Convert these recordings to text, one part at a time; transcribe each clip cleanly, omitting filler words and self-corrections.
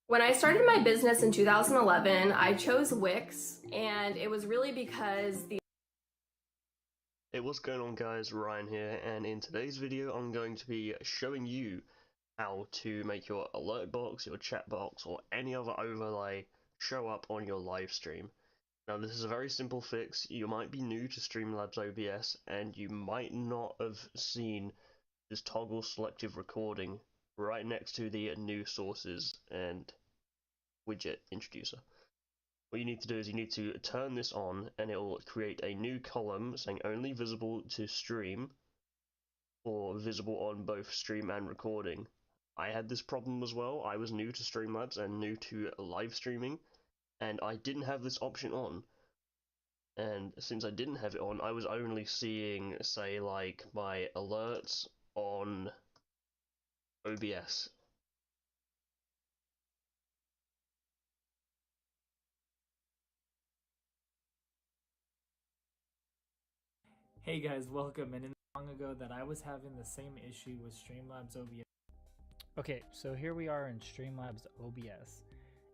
When I started my business in 2011, I chose Wix, and it was really because the Hey, what's going on guys, Ryan here, and in today's video I'm going to be showing you how to make your alert box, your chat box, or any other overlay show up on your live stream. Now this is a very simple fix. You might be new to Streamlabs OBS and you might not have seen this toggle selective recording right next to the new sources and widget introducer. What you need to do is you need to turn this on and it will create a new column saying only visible to stream or visible on both stream and recording. I had this problem as well. I was new to Streamlabs and new to live streaming, and I didn't have this option on. And since I didn't have it on, I was only seeing, say, like my alerts on OBS. Hey guys, welcome. And long ago that I was having the same issue with Streamlabs OBS. Okay, so here we are in Streamlabs OBS.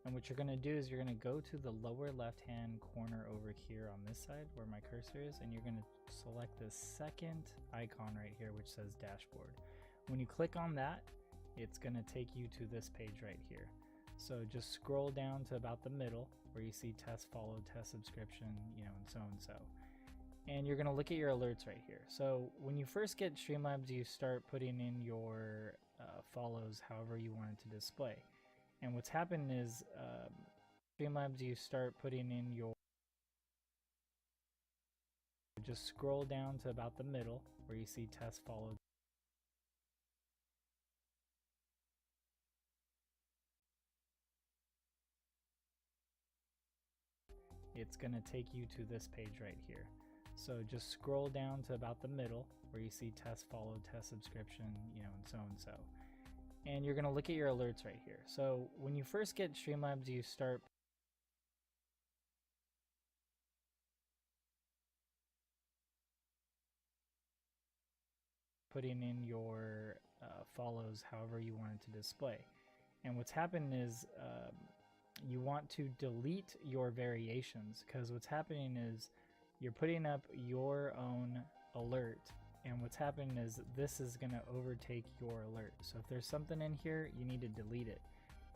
And what you're going to do is you're going to go to the lower left hand corner over here on this side where my cursor is, and you're going to select the second icon right here which says dashboard. When you click on that, it's going to take you to this page right here. So just scroll down to about the middle where you see test follow, test subscription, and so and so. And you're going to look at your alerts right here. So when you first get Streamlabs, you start putting in your follows however you want it to display. And what's happened is Streamlabs, you start putting in your, just scroll down to about the middle where you see test follow. It's going to take you to this page right here. So just scroll down to about the middle where you see test follow, test subscription, and so and so. And you're going to look at your alerts right here. So when you first get Streamlabs, you start putting in your follows however you want it to display. And what's happened is you want to delete your variations, because what's happening is you're putting up your own alert, and what's happening is this is going to overtake your alert. So if there's something in here, you need to delete it.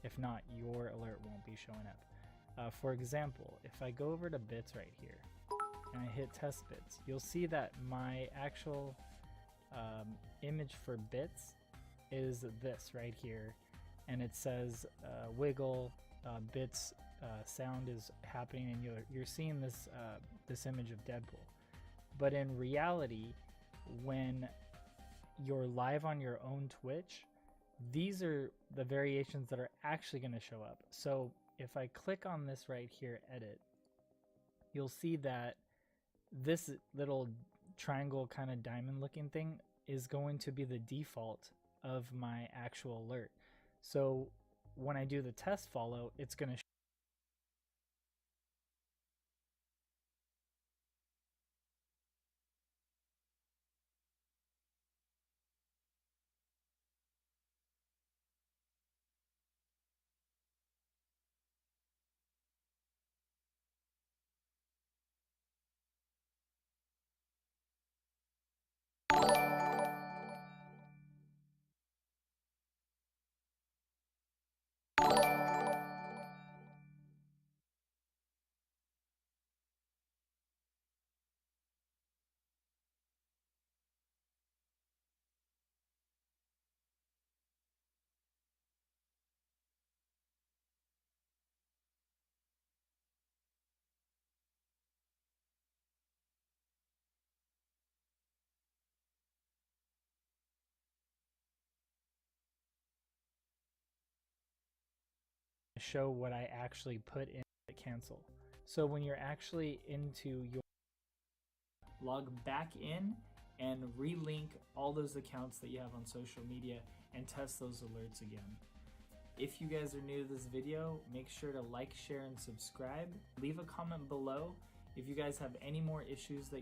If not, your alert won't be showing up. For example, if I go over to bits right here and I hit test bits, you'll see that my actual image for bits is this right here, and it says wiggle bits sound is happening, and you're seeing this this image of Deadpool. But in reality, when you're live on your own Twitch, these are the variations that are actually going to show up. So if I click on this right here, edit, you'll see that this little triangle kind of diamond looking thing is going to be the default of my actual alert. So when I do the test follow, it's going to show what I actually put in the cancel. So when you're actually into your log back in and relink all those accounts that you have on social media and test those alerts again. If you guys are new to this video, make sure to like, share, and subscribe. Leave a comment below if you guys have any more issues that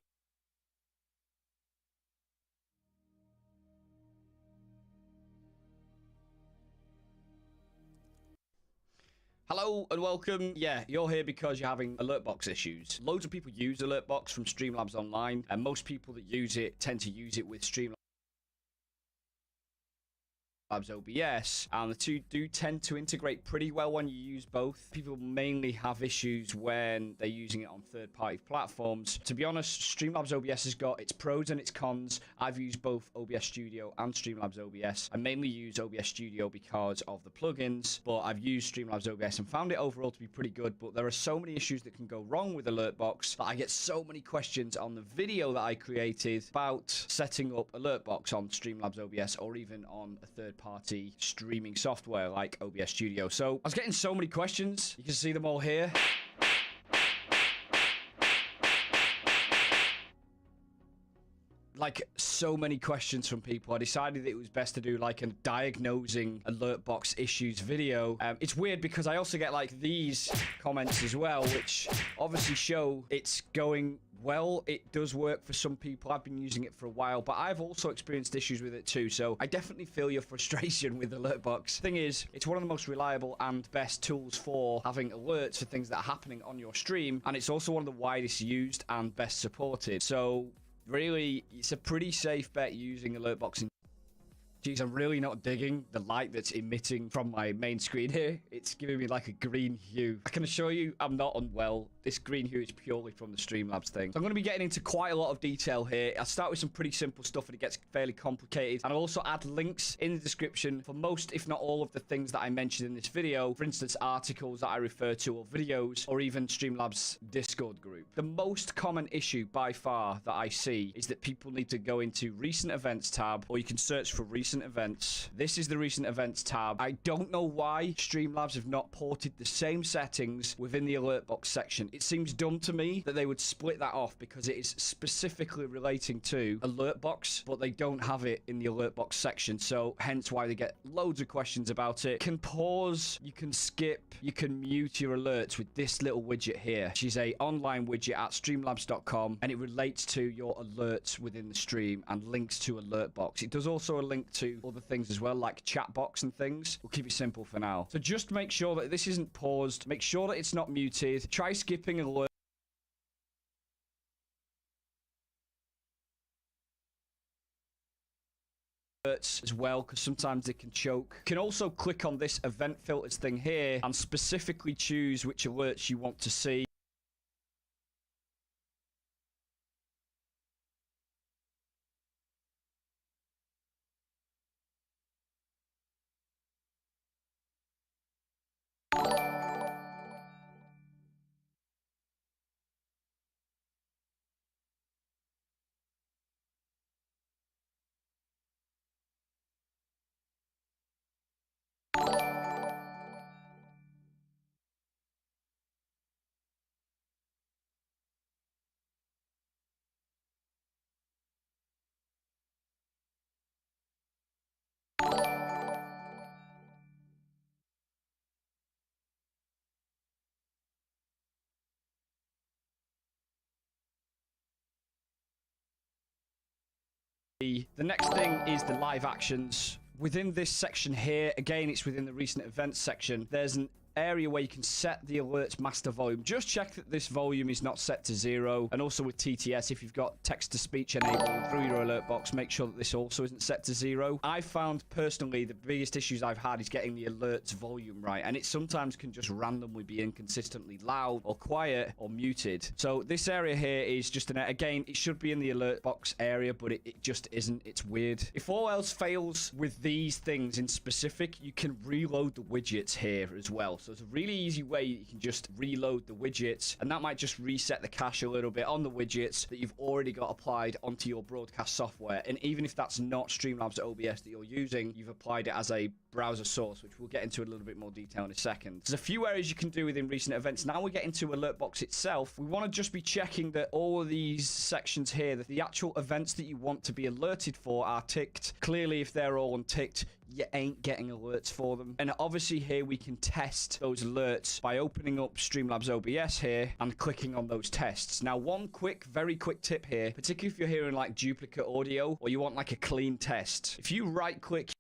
Hello and welcome. Yeah, you're here because you're having alert box issues. Loads of people use alert box from Streamlabs Online, and most people that use it tend to use it with Streamlabs OBS, and the two do tend to integrate pretty well when you use both. People mainly have issues when they're using it on third-party platforms. To be honest, Streamlabs OBS has got its pros and its cons. I've used both OBS Studio and Streamlabs OBS. I mainly use OBS Studio because of the plugins, but I've used Streamlabs OBS and found it overall to be pretty good. But there are so many issues that can go wrong with Alertbox that I get so many questions on the video that I created about setting up Alertbox on Streamlabs OBS or even on a third-party streaming software like OBS Studio. So I was getting so many questions. You can see them all here. Like, so many questions from people. I decided that it was best to do like a diagnosing alert box issues video. It's weird because I also get like these comments as well, which obviously show it's going well. It does work for some people. I've been using it for a while, but I've also experienced issues with it too. So I definitely feel your frustration with Alertbox. Thing is, it's one of the most reliable and best tools for having alerts for things that are happening on your stream, and it's also one of the widest used and best supported. So really, it's a pretty safe bet using Alertbox. Jeez, I'm really not digging the light that's emitting from my main screen here. It's giving me like a green hue. I can assure you I'm not unwell. This green hue is purely from the Streamlabs thing. So I'm going to be getting into quite a lot of detail here. I'll start with some pretty simple stuff and it gets fairly complicated. And I'll also add links in the description for most, if not all, of the things that I mentioned in this video. For instance, articles that I refer to, or videos, or even Streamlabs Discord group. The most common issue by far that I see is that people need to go into Recent Events tab, or you can search for Recent Events. This is the Recent Events tab. I don't know why Streamlabs have not ported the same settings within the Alertbox section. It seems dumb to me that they would split that off because it is specifically relating to Alertbox, but they don't have it in the Alertbox section, so hence why they get loads of questions about it. You can pause, you can skip, you can mute your alerts with this little widget here. She's a online widget at streamlabs.com, and it relates to your alerts within the stream and links to Alertbox. It does also a link to other things as well, like chat box and things. We'll keep it simple for now. So just make sure that this isn't paused. Make sure that it's not muted. Try skipping alerts as well, because sometimes they can choke. You can also click on this event filters thing here and specifically choose which alerts you want to see. The next thing is the live actions. Within this section here, again, it's within the recent events section. There's an area where you can set the alerts master volume. Just check that this volume is not set to 0, and also with TTS, if you've got text to speech enabled through your alert box, make sure that this also isn't set to 0. I found personally the biggest issues I've had is getting the alerts volume right, and it sometimes can just randomly be inconsistently loud or quiet or muted. So this area here is just again, it should be in the alert box area, but it just isn't. It's weird. If all else fails with these things in specific, you can reload the widgets here as well. So So it's a really easy way you can just reload the widgets, and that might just reset the cache a little bit on the widgets that you've already got applied onto your broadcast software. And even if that's not Streamlabs OBS that you're using, you've applied it as a browser source, which we'll get into a little bit more detail in a second. There's a few areas you can do within recent events. Now we get into Alertbox itself. We want to just be checking that all of these sections here, that the actual events that you want to be alerted for are ticked. Clearly, if they're all unticked, you ain't getting alerts for them. And obviously here we can test those alerts by opening up Streamlabs OBS here and clicking on those tests. Now, one very quick tip here, particularly if you're hearing like duplicate audio or you want like a clean test. If you right click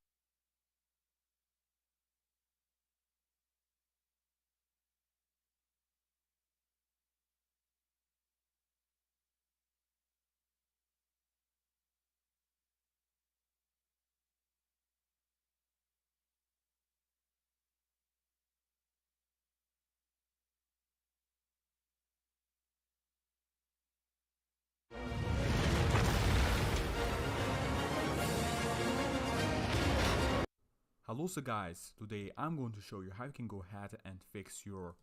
Hello so guys, today I'm going to show you how you can go ahead and fix your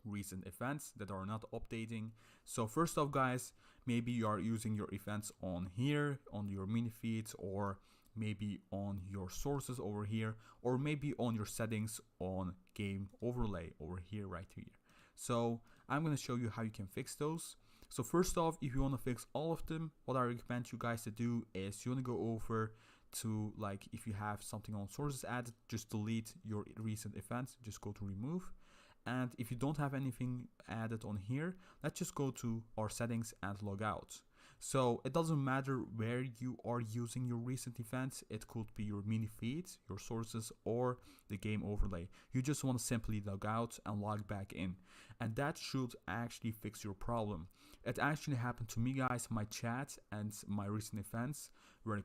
recent events that are not updating. So first off guys, maybe you are using your events on here, on your mini feeds, or maybe on your sources over here, or maybe on your settings on game overlay over here, right here. So I'm going to show you how you can fix those. So first off, if you want to fix all of them, what I recommend you guys to do is you want to go over to, like, if you have something on sources added, just delete your recent events, just go to remove. And if you don't have anything added on here, let's just go to our settings and log out. So it doesn't matter where you are using your recent events. It could be your mini feeds, your sources, or the game overlay. You just want to simply log out and log back in, and that should actually fix your problem. It actually happened to me guys. My chat and my recent events were